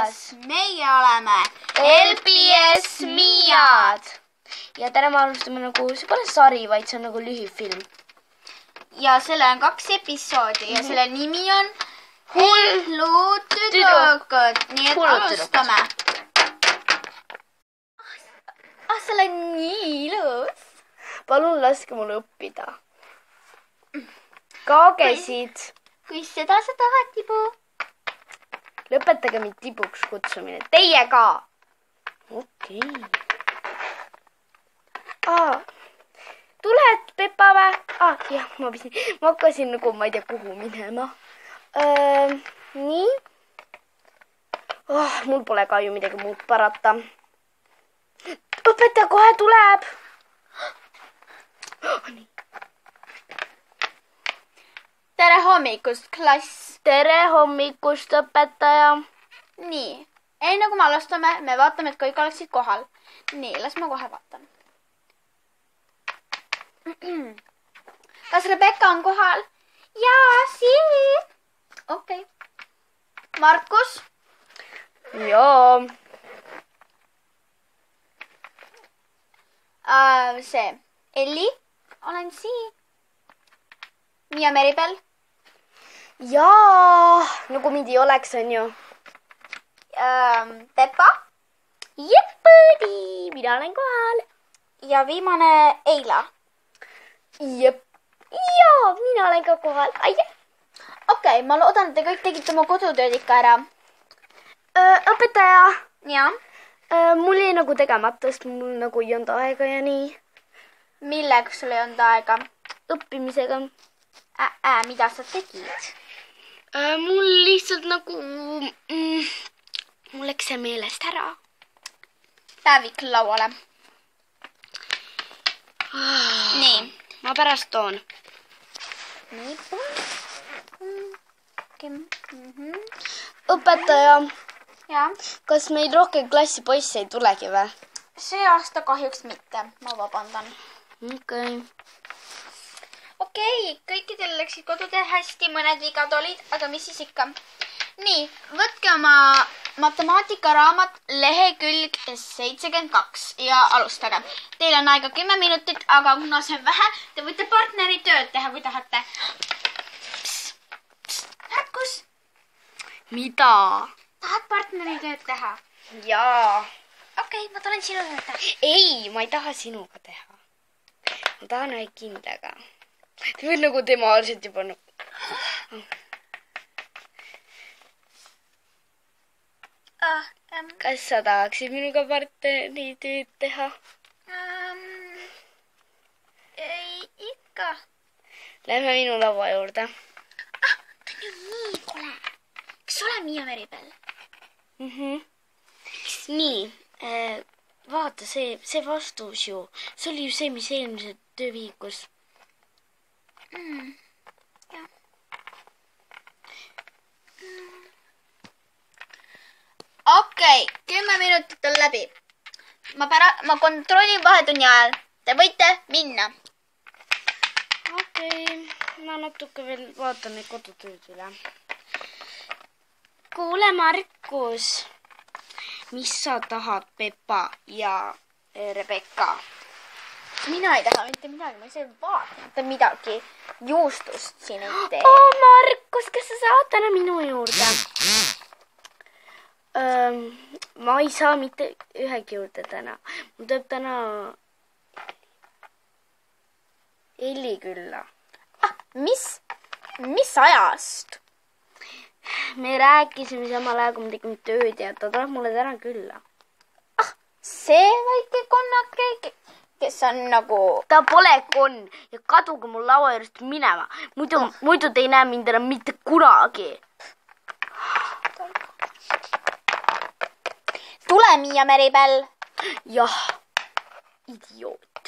taas! Meie oleme LPS Miiad! Ja täna me alustame nagu, see pole sari, vaid see on nagu lühifilm. Ja selle on 2 episoodi ja selle nimi on Hullutüdrukud. Nii et alustame. Sa oled nii ilus. Palun laske mul õppida. Kaagesid. Kui seda sa tahad, Tibu. Lõpetage mind Tibuks kutsumine. Teie ka. Okei. Tuled, Peppa vä? Jah, ma hakkasin nagu, ma ei tea, kuhu minema. Nii. Mul pole ka ju midagi muud parata. Õpetaja kohe tuleb. Nii. Tere hommikust, klass. Tere hommikust, õpetaja. Nii. Enne kui me alustame, me vaatame, et kõik oleksid kohal. Nii, las ma kohe vaatan. Kas Rebecca on kohal? Jaa, siin. Okei. Markus? Joo. See. Elli? Olen siin. Miia Meribel? Jaa, nagu mind ei oleks, on ju. Peppa? Jeppudi, mina olen kohal. Ja viimane Eila? Jep. Jaa, mina olen ka kohal. Okei, ma loodan, et te kõik tegite oma kodutööd ikka ära. Õpetaja. Jaa? Mul jäi nagu tegemata, sest mul nagu ei olnud aega ja nii. Millega sul ei olnud aega? Õppimisega. Mida sa tegid? Mul lihtsalt nagu... mul läks see meelest ära. Päevik lauale. Nii. Ma pärast toon. Nii. Õpetaja. Jaa? Kas meil rohkem klassi poisse ei tulegi või? See aasta kahjuks mitte. Ma vabandan. Okei, kõikidel läksid kodutöö hästi, mõned vigad olid, aga mis siis ikka. Nii, võtke oma matemaatikaraamat lehekülg 72 ja alustage. Teil on aega 10 minutit, aga kuna see on vähe, te võite partneri tööd teha, kui tahate. Markus? Mida? Tahad partneri tööd teha? Jaa. Okei, ma tulen sinu juurde. Ei, ma ei taha sinuga teha. Ma tahan ühe kindlaga. Või nagu tema alselt juba nagu... Kas sa tahaksid minuga partneri tööd teha? Ei, ikka. Lähme minu laua juurde. Ta on ju nii kole. Kas ole Miia Meribel? Nii, vaata see vastus ju. See oli ju see, mis eelmises töövihikus. Jah. Okei, 10 minutit on läbi. Ma kontrollin vahetunni ajal. Te võite minna. Okei, ma natuke veel vaatan neid kodutööd üle. Kuule, Markus, mis sa tahad, Peppa ja Rebecca? Mina ei taha mitte midagi, ma ei saa vaadata midagi. Juustust siin ei tee. Markus, kas sa saad täna minu juurde? Ma ei saa mitte ühegi juurde täna. Mul tuleb täna Elli külla. Mis ajast? Me rääkisime samal ajal, kui me tegime tööd ja ta tuleb mulle täna külla. See väike konnake, kes on nagu... Ta pole konn ja kaduge mul laua juurest minema. Muidu te ei näe mind enam mitte kunagi. Tule, Miia Meribel. Jah, idioot.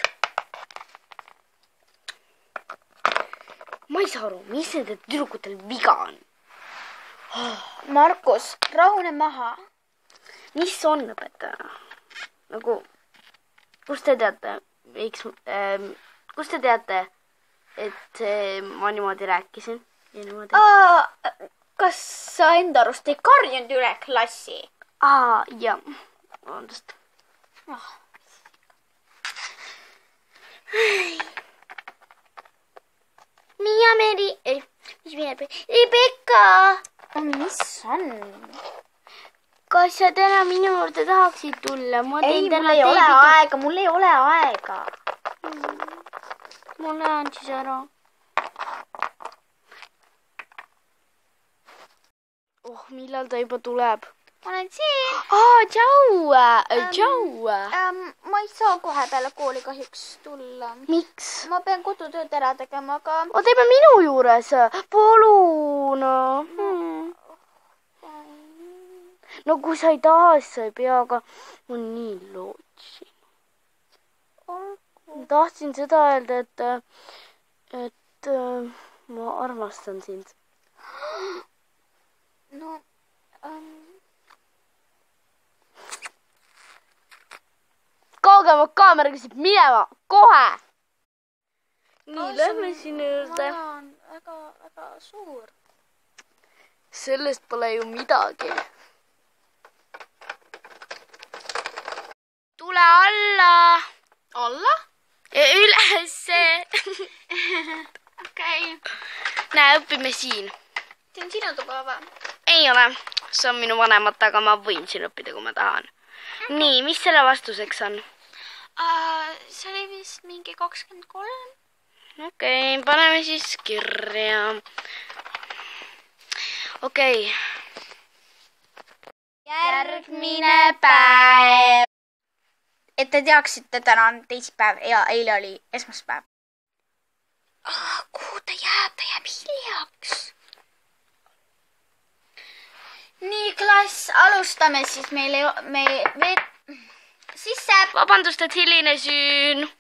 Ma ei saa aru, mis nende tüdrukutel viga on. Markus, rahune maha. Mis on õpetaja? Nagu, kust te teate, et ma niimoodi rääkisin? Kas sa enda arust ei karjunud üle klassi? Jah. Vabandust. Miia Meri, ei, mis Miia Meri? Rebecca! Mis on? Kas sa täna minu juurde tahaksid tulla? Ei, mul ei ole aega, mul ei ole aega. Ma lähen siis ära. Millal ta juba tuleb? Ma olen siin. Tšau! Tšau! Ma ei saa kohe peale kooli kahjuks tulla. Miks? Ma pean kodutööd ära tegema, aga... Teeme minu juures. Palun. No kui sa ei taha, siis sa ei pea, aga ma nii lootsin. Ma tahtsin seda öelda, et ma armastan sind. No, Kaugemalt kaamera küsib minema, kohe! Nii, lähme sinna juurde. Maja on väga suur. Sellest pole ju midagi. Tule alla! Alla? Ja ülesse! Okei. Näe, õpime siin. See on sinu tuba või? Ei ole. See on minu vanemat, aga ma võin siin õppida, kui ma tahan. Nii, mis selle vastuseks on? See oli vist mingi 23. Okei, paneme siis kirja. Okei. Järgmine päev. Et te teaksite, täna on teisipäev ja eile oli esmaspäev. Kuhu ta jääb? Ta jääb hiljaks. Nii, klass, alustame siis. Sisse. Vabandust, et hilinesin.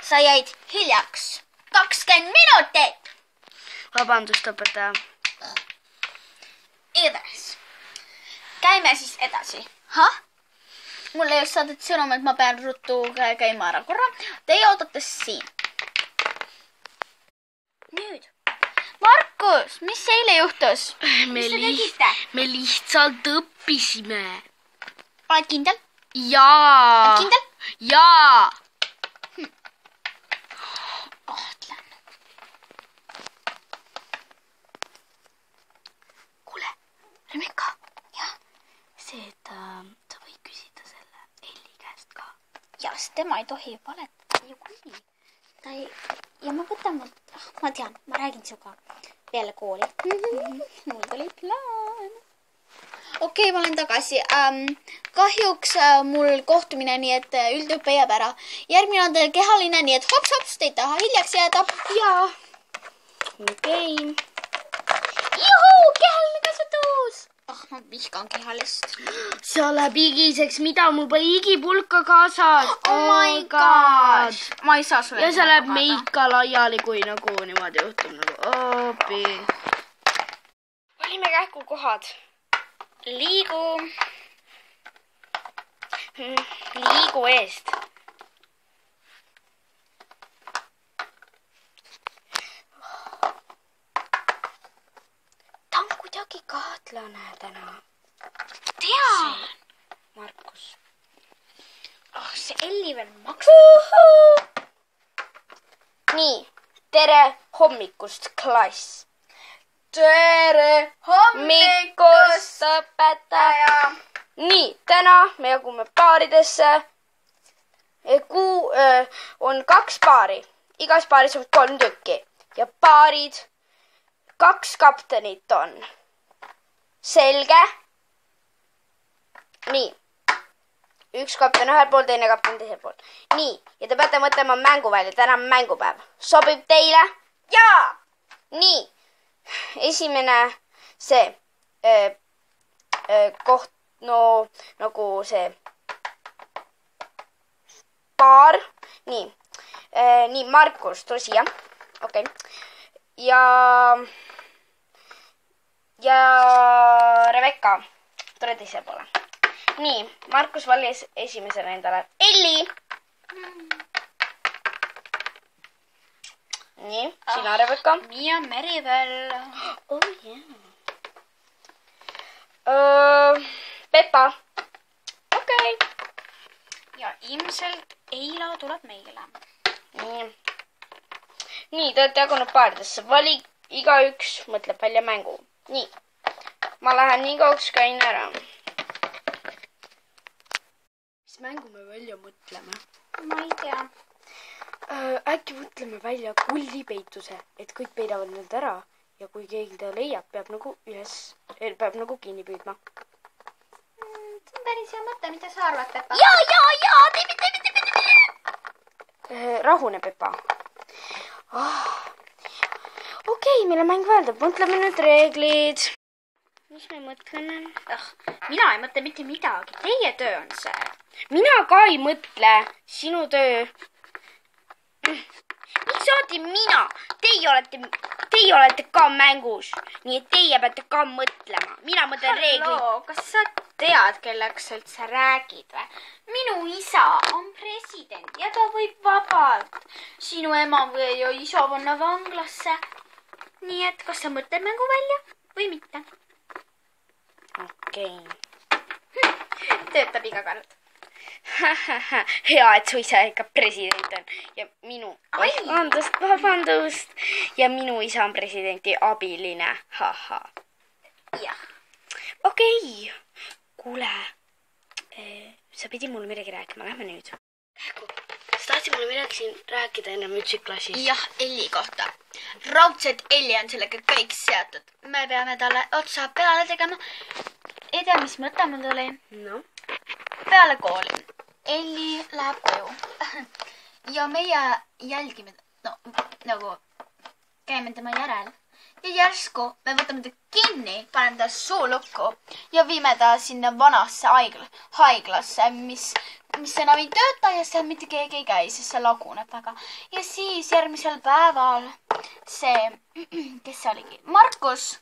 Sa jäid hiljaks 20 minutit. Vabandust, õpetaja. Igatahes. Käime siis edasi. Mulle just saadeti sõnum, et ma pean ruttu käima ära korra. Teie ootate siin. Nüüd. Markus, mis eile juhtus? Mis te tegite? Me lihtsalt õppisime. Oled kindel? Jaa. Oled kindel? Jaa. Kahtlen. Kuule, Rebecca. Jah. See, et sa võid küsida selle Elli käest ka. Ja, sest tema ei tohi valetada ju küll. Ja ma võtan, ma tean, ma räägin sinuga peale kooli. Mul tuli plaan. Okei, ma olen tagasi. Kahjuks mul kohtumine, nii et üldõppe jääb ära. Järgmine on teil kehaline, nii et hops-hops, te ei taha hiljaks jääda. Jaa. Okei. Juhu, kehaline kasvatus. Ma vihkan kehalist. Sa läheb igiseks, mida mul pole igipulka kaasas. Oh my god. Ma ei saa sulle. Ja sa läheb meika laiali, kui nagu niimoodi juhtub nagu opi. Valime kähkukohad. Liigu. Liigu eest. Ta on kuidagi kahtlane täna. Tean. Markus. See Elli veel maksab. Nii, tere hommikust, klass. Tere hommikust, õpetaja. Nii, täna me jagume paaridesse. On 2 paari. Igas paaris on 3 tükki. Ja paarid, 2 kaptenit on. Selge? Nii. Üks kapten ühel pool, teine kapten teisel pool. Nii, ja te peate mõtlema mängu välja. Täna on mängupäev. Sobib teile? Jaa! Nii. Esimene see koht, no nagu see paar. Nii, Markus, tule siia. Okei. Ja Rebecca, tule teise poole. Nii, Markus valis esimesena endale Elli. Nii, sina, Rebecca. Miia Merivell. Oh yeah. Peppa. ilmselt Eila tuleb meile. Nii, te olete jagunud paaridesse. Vali, igaüks mõtleb välja mängu. Nii, ma lähen nii kauks, käin ära. Mis mängu me välja mõtleme? Ma ei tea. Äkki mõtleme välja kullipeituse, et kõik peidavad need ära ja kui keegi ta leiab, peab nagu kinni püüdma. See on päris hea mõte, mida sa arvad, Pepa? Jaa, teeme. Rahune, Pepa. Okei, mille mäng väldab, mõtleme nüüd reeglid. Mis me mõtleme? Mina ei mõtle mitte midagi, teie töö on see. Mina ka ei mõtle, sinu töö. Miks saati mina? Teie olete ka mängus, nii et teie peate ka mõtlema. Mina mõtlen reeglid. Kas sa tead, kelleks sa üldse räägid või? Minu isa on president ja ta võib vabalt sinu ema või isa panna vanglasse. Nii et kas sa mõtled mängu välja või mitte? Okei. Töötab iga kord. Hea, et su isa ikka president on ja minu, vabandust, ja minu isa on presidenti abiline, Jah. Okei, kuule, sa pidi mulle midagi rääkima, lähme nüüd. Sa tahtsid mulle midagi siin rääkida enne mütsiklassist? Jah, Elli kohta. Raudselt Elli on sellega kõik seotud. Me peame talle otsa peale tegema. Ei tea, mis mõte mul tuli? No? Peale kooli. Elli läheb koju. Ja meie jälgime, nagu käime tema järel. Ja järsku me võtame ta kinni, paneme ta suu lukku ja viime ta sinna vanasse haiglasse, mis enam ei tööta ja seal mitte keegi ei käi, sest see laguneb väga. Ja siis järgmisel päeval see, kes see oligi, Markus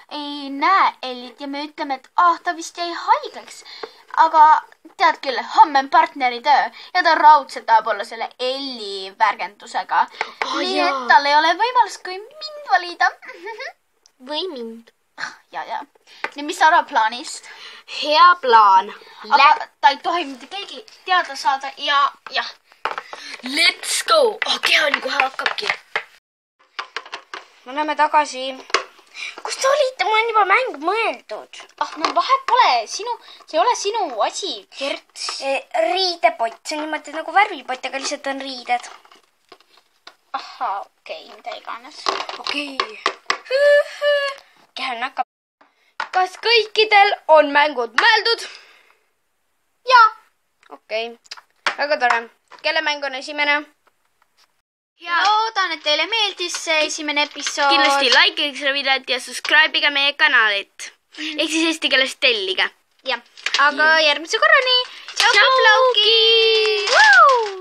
ei näe Ellit ja me ütleme, et ta vist jäi haigeks. Aga tead küll, homme on partneri töö ja ta raudselt tahab olla selle Elli värgendusega. Nii et tal ei ole võimalust, kui mind valida. Või mind. Ja. Nii, mis sa arvad plaanist? Hea plaan. Aga ta ei tohi mitte keegi teada saada ja jah. Let's go. Keha kohe hakkabki. Me oleme tagasi. Kus te olite? Mul on juba mäng mõeldud. No vahet pole. See ei ole sinu asi, Gert. Riidepott. See on niimoodi nagu värvipott, aga lihtsalt on riided. Okei, mida iganes. Okei. Keha hakkab. Kas kõikidel on mängud mõeldud? Jaa. Okei. Väga tore. Kelle mäng on esimene? Loodan, et teile meeldis see esimene episood. Kindlasti like seda videot ja subscribe'iga meie kanalit. Ehk siis eesti keeles tellige. Jah, aga järgmise korrani. Tšau, Plauki!